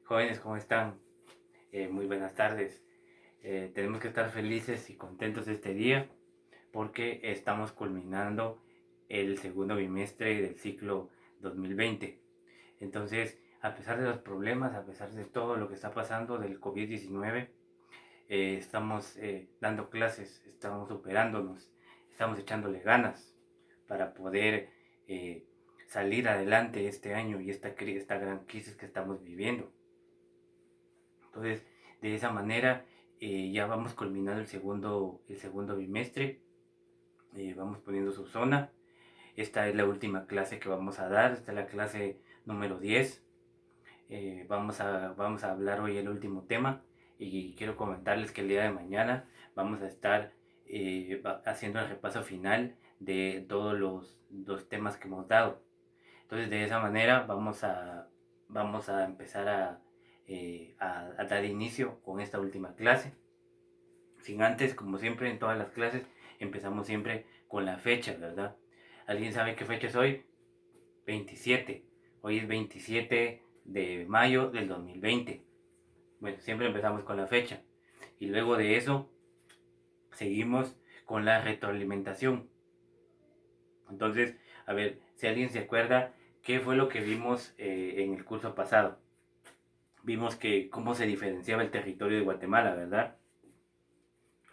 Jóvenes, ¿cómo están? Muy buenas tardes. Tenemos que estar felices y contentos este día porque estamos culminando el segundo bimestre del ciclo 2020. Entonces, a pesar de los problemas, a pesar de todo lo que está pasando del COVID-19, estamos dando clases, estamos superándonos, estamos echándole ganas para poder eh, salir adelante este año y esta gran crisis que estamos viviendo. Entonces, de esa manera ya vamos culminando el segundo bimestre, vamos poniendo su zona. Esta es la última clase que vamos a dar, esta es la clase número 10. Vamos a hablar hoy el último tema y quiero comentarles que el día de mañana vamos a estar haciendo el repaso final de todos los temas que hemos dado. Entonces, de esa manera vamos a empezar a dar inicio con esta última clase. Sin antes, como siempre en todas las clases, empezamos siempre con la fecha, ¿verdad? ¿Alguien sabe qué fecha es hoy? 27. Hoy es 27 de mayo del 2020. Bueno, siempre empezamos con la fecha. Y luego de eso, seguimos con la retroalimentación. Entonces, a ver, si alguien se acuerda, ¿qué fue lo que vimos en el curso pasado? Vimos que cómo se diferenciaba el territorio de Guatemala, ¿verdad?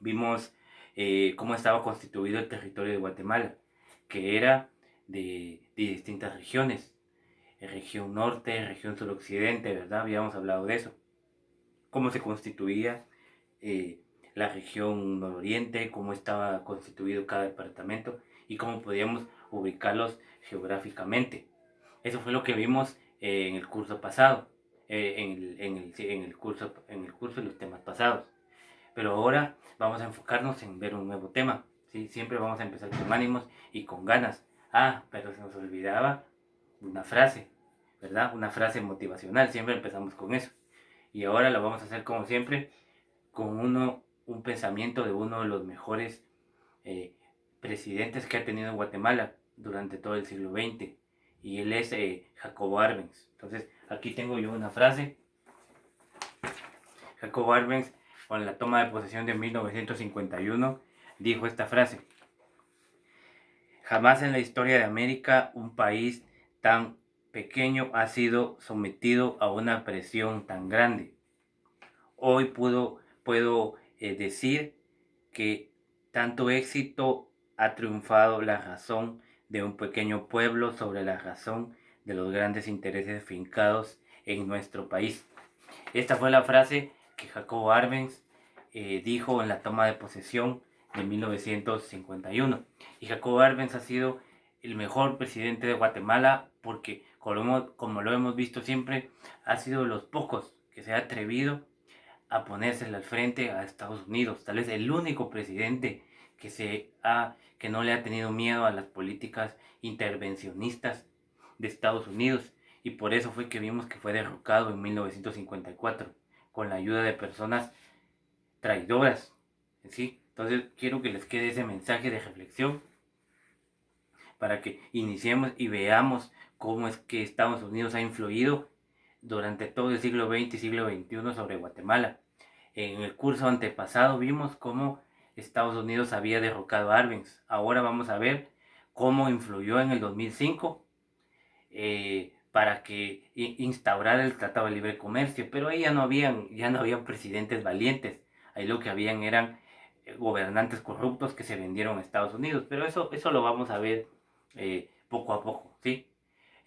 Vimos cómo estaba constituido el territorio de Guatemala, que era de distintas regiones, región norte, región suroccidente, ¿verdad? Habíamos hablado de eso. Cómo se constituía eh, la región nororiente, cómo estaba constituido cada departamento y cómo podíamos ubicarlos geográficamente. Eso fue lo que vimos en el curso pasado, en el curso de los temas pasados. Pero ahora vamos a enfocarnos en ver un nuevo tema, ¿sí? Siempre vamos a empezar con ánimos y con ganas. Ah, pero se nos olvidaba una frase, ¿verdad? Una frase motivacional, siempre empezamos con eso. Y ahora lo vamos a hacer como siempre, con un pensamiento de uno de los mejores eh, presidentes que ha tenido Guatemala durante todo el siglo XX. Y él es Jacobo Arbenz. Entonces, aquí tengo yo una frase. Jacobo Arbenz, con la toma de posesión de 1951, dijo esta frase: jamás en la historia de América un país tan pequeño ha sido sometido a una presión tan grande. Hoy puedo decir que tanto éxito ha triunfado la razón de un pequeño pueblo sobre la razón de los grandes intereses fincados en nuestro país. Esta fue la frase que Jacobo Arbenz dijo en la toma de posesión de 1951. Y Jacobo Arbenz ha sido el mejor presidente de Guatemala porque, como lo hemos visto siempre, ha sido de los pocos que se ha atrevido a ponérsela al frente a Estados Unidos. Tal vez el único presidente que no le ha tenido miedo a las políticas intervencionistas de Estados Unidos. Y por eso fue que vimos que fue derrocado en 1954 con la ayuda de personas traidoras, ¿sí? Entonces quiero que les quede ese mensaje de reflexión para que iniciemos y veamos cómo es que Estados Unidos ha influido durante todo el siglo XX y siglo XXI sobre Guatemala. En el curso antepasado vimos cómo Estados Unidos había derrocado a Arbenz. Ahora vamos a ver cómo influyó en el 2005 para que instaurara el Tratado de Libre Comercio. Pero ahí ya no habían presidentes valientes. Ahí lo que habían eran gobernantes corruptos que se vendieron a Estados Unidos. Pero eso lo vamos a ver poco a poco, ¿sí?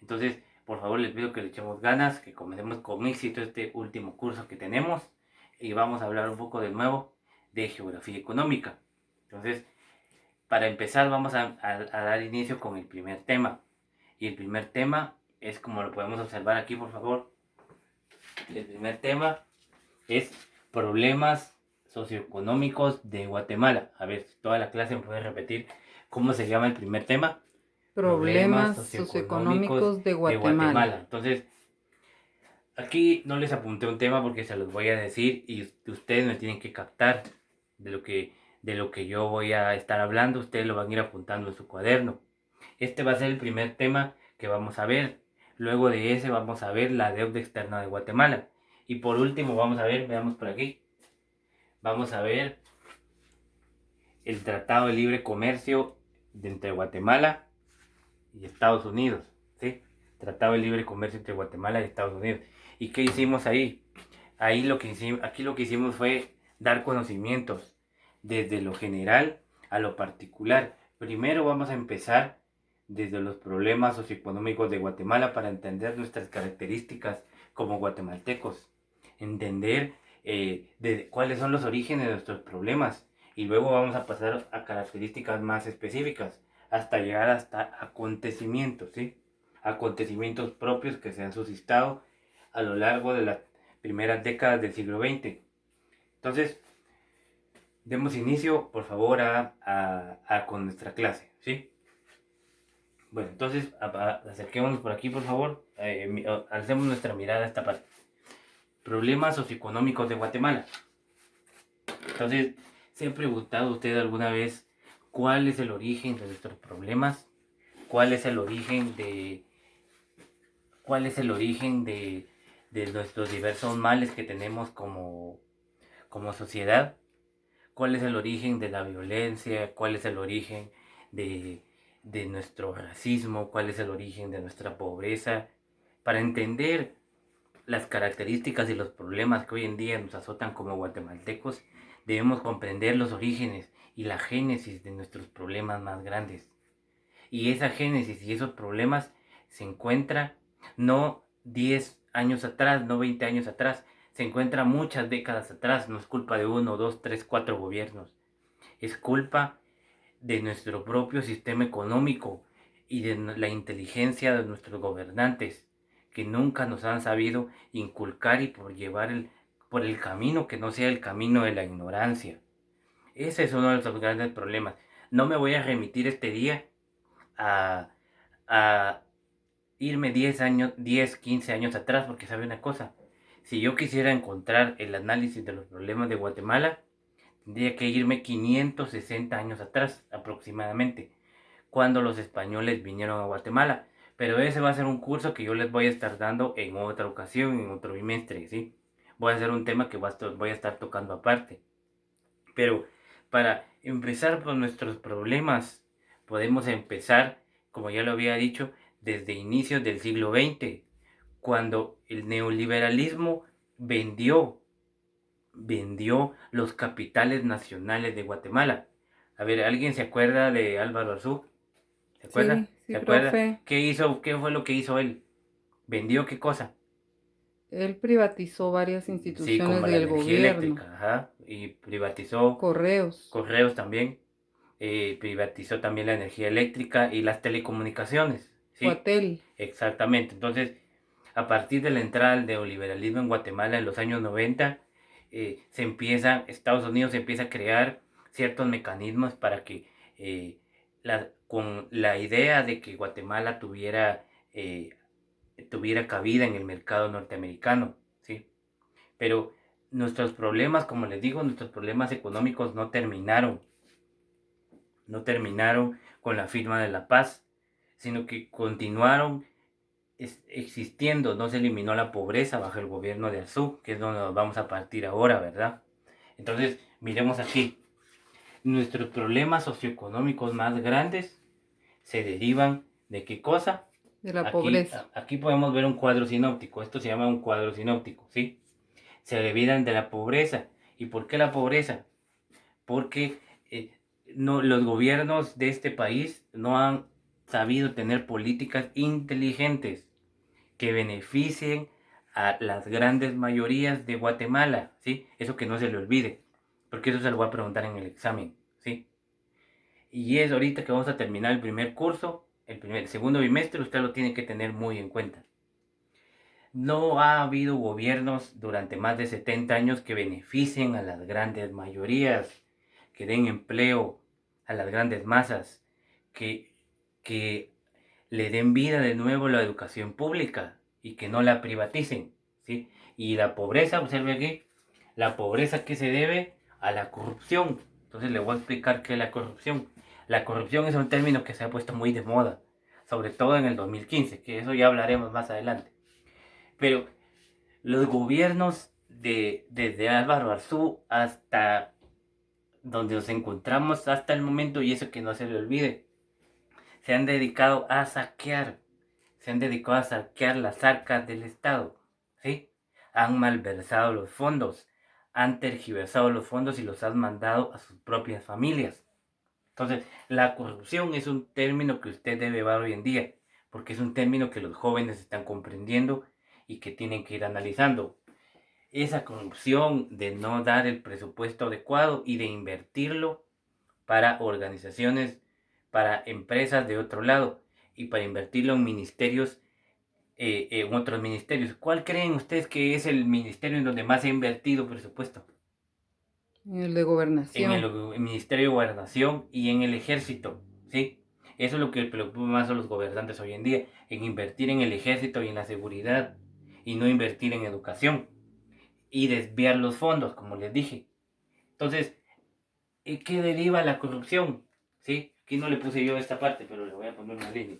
Entonces, por favor, les pido que le echemos ganas, que comencemos con éxito este último curso que tenemos y vamos a hablar un poco de nuevo de geografía económica. Entonces, para empezar, vamos a dar inicio con el primer tema. Y el primer tema es, como lo podemos observar aquí, por favor, el primer tema es problemas socioeconómicos de Guatemala. A ver, toda la clase me puede repetir cómo se llama el primer tema. Problemas Problemas socioeconómicos socioeconómicos de de Guatemala. Guatemala. Entonces, aquí no les apunté un tema porque se los voy a decir y ustedes me tienen que captar de lo que yo voy a estar hablando. Ustedes lo van a ir apuntando en su cuaderno. Este va a ser el primer tema que vamos a ver. Luego de ese vamos a ver la deuda externa de Guatemala. Y por último, vamos a ver, veamos por aquí. Vamos a ver el Tratado de Libre Comercio entre Guatemala y Estados Unidos, ¿sí? Tratado de Libre Comercio entre Guatemala y Estados Unidos. ¿Y qué hicimos ahí? Aquí lo que hicimos fue dar conocimientos desde lo general a lo particular. Primero vamos a empezar desde los problemas socioeconómicos de Guatemala para entender nuestras características como guatemaltecos, entender de cuáles son los orígenes de nuestros problemas y luego vamos a pasar a características más específicas hasta llegar hasta acontecimientos, ¿sí? Acontecimientos propios que se han suscitado a lo largo de las primeras décadas del siglo XX. Entonces, demos inicio, por favor, con nuestra clase, ¿sí? Bueno, entonces, acerquémonos por aquí, por favor. Alcemos nuestra mirada a esta parte. Problemas socioeconómicos de Guatemala. Entonces, ¿se ha preguntado usted alguna vez cuál es el origen de nuestros problemas? ¿Cuál es el origen de nuestros diversos males que tenemos como sociedad? ¿Cuál es el origen de la violencia? ¿Cuál es el origen de, de nuestro racismo? ¿Cuál es el origen de nuestra pobreza? Para entender las características y los problemas que hoy en día nos azotan como guatemaltecos, debemos comprender los orígenes y la génesis de nuestros problemas más grandes. Y esa génesis y esos problemas se encuentra no 10 años atrás, no 20 años atrás, se encuentra muchas décadas atrás. No es culpa de 1, 2, 3, 4 gobiernos. Es culpa de nuestro propio sistema económico y de la inteligencia de nuestros gobernantes, que nunca nos han sabido inculcar y por el camino que no sea el camino de la ignorancia. Ese es uno de los grandes problemas. No me voy a remitir este día a, a irme 10 años, 10, 15 años atrás, porque sabe una cosa, si yo quisiera encontrar el análisis de los problemas de Guatemala, tendría que irme 560 años atrás aproximadamente, cuando los españoles vinieron a Guatemala. Pero ese va a ser un curso que yo les voy a estar dando en otra ocasión, en otro bimestre, ¿sí? Voy a hacer un tema que voy a estar tocando aparte. Pero para empezar por nuestros problemas, podemos empezar, como ya lo había dicho, desde inicios del siglo XX, cuando el neoliberalismo vendió los capitales nacionales de Guatemala. A ver, ¿alguien se acuerda de Álvaro Arzú? ¿Se acuerda? Sí, sí, ¿Se acuerda? profe. ¿Qué hizo? ¿Qué fue lo que hizo él? ¿Vendió qué cosa? Él privatizó varias Sí, instituciones como la del energía gobierno, eléctrica, ajá, y privatizó correos, correos también, privatizó también la energía eléctrica y las telecomunicaciones, ¿sí? Cuatel. Exactamente. Entonces, a partir de la entrada del neoliberalismo en Guatemala en los años 90, Estados Unidos empieza a crear ciertos mecanismos para que, con la idea de que Guatemala tuviera cabida en el mercado norteamericano, ¿sí? Pero nuestros problemas, como les digo, nuestros problemas económicos no terminaron con la firma de la paz, sino que continuaron existiendo. No se eliminó la pobreza bajo el gobierno de Arzú, que es donde nos vamos a partir ahora, ¿verdad? Entonces, miremos aquí. Nuestros problemas socioeconómicos más grandes se derivan de qué cosa. De la Aquí, pobreza. aquí podemos ver un cuadro sinóptico. Esto se llama un cuadro sinóptico, ¿sí? Se derivan de la pobreza. ¿Y por qué la pobreza? Porque los gobiernos de este país no han sabido tener políticas inteligentes que beneficien a las grandes mayorías de Guatemala, ¿sí? Eso que no se le olvide, porque eso se lo voy a preguntar en el examen, ¿sí? Y es ahorita que vamos a terminar el primer curso, el segundo bimestre, usted lo tiene que tener muy en cuenta. No ha habido gobiernos durante más de 70 años que beneficien a las grandes mayorías, que den empleo a las grandes masas, que, que le den vida de nuevo a la educación pública y que no la privaticen, ¿sí? Y la pobreza, observe aquí, la pobreza que se debe a la corrupción. Entonces le voy a explicar qué es la corrupción. La corrupción es un término que se ha puesto muy de moda, sobre todo en el 2015, que eso ya hablaremos más adelante. Pero Los gobiernos desde Álvaro Arzú hasta donde nos encontramos hasta el momento, y eso que no se le olvide, se han dedicado a saquear, las arcas del Estado, ¿sí? Han malversado los fondos, han tergiversado los fondos y los han mandado a sus propias familias. Entonces, la corrupción es un término que usted debe ver hoy en día, porque es un término que los jóvenes están comprendiendo y que tienen que ir analizando. Esa corrupción de no dar el presupuesto adecuado y de invertirlo para organizaciones, para empresas de otro lado y para invertirlo en ministerios, en otros ministerios. ¿Cuál creen ustedes que es el ministerio en donde más se ha invertido presupuesto? En el de En el gobernación. Ministerio de Gobernación y en el Ejército, ¿sí? Eso es lo que preocupa más a los gobernantes hoy en día, en invertir en el ejército y en la seguridad, y no invertir en educación, y desviar los fondos, como les dije. Entonces, ¿qué deriva la corrupción? ¿Sí? Aquí no le puse yo esta parte, pero le voy a poner una línea.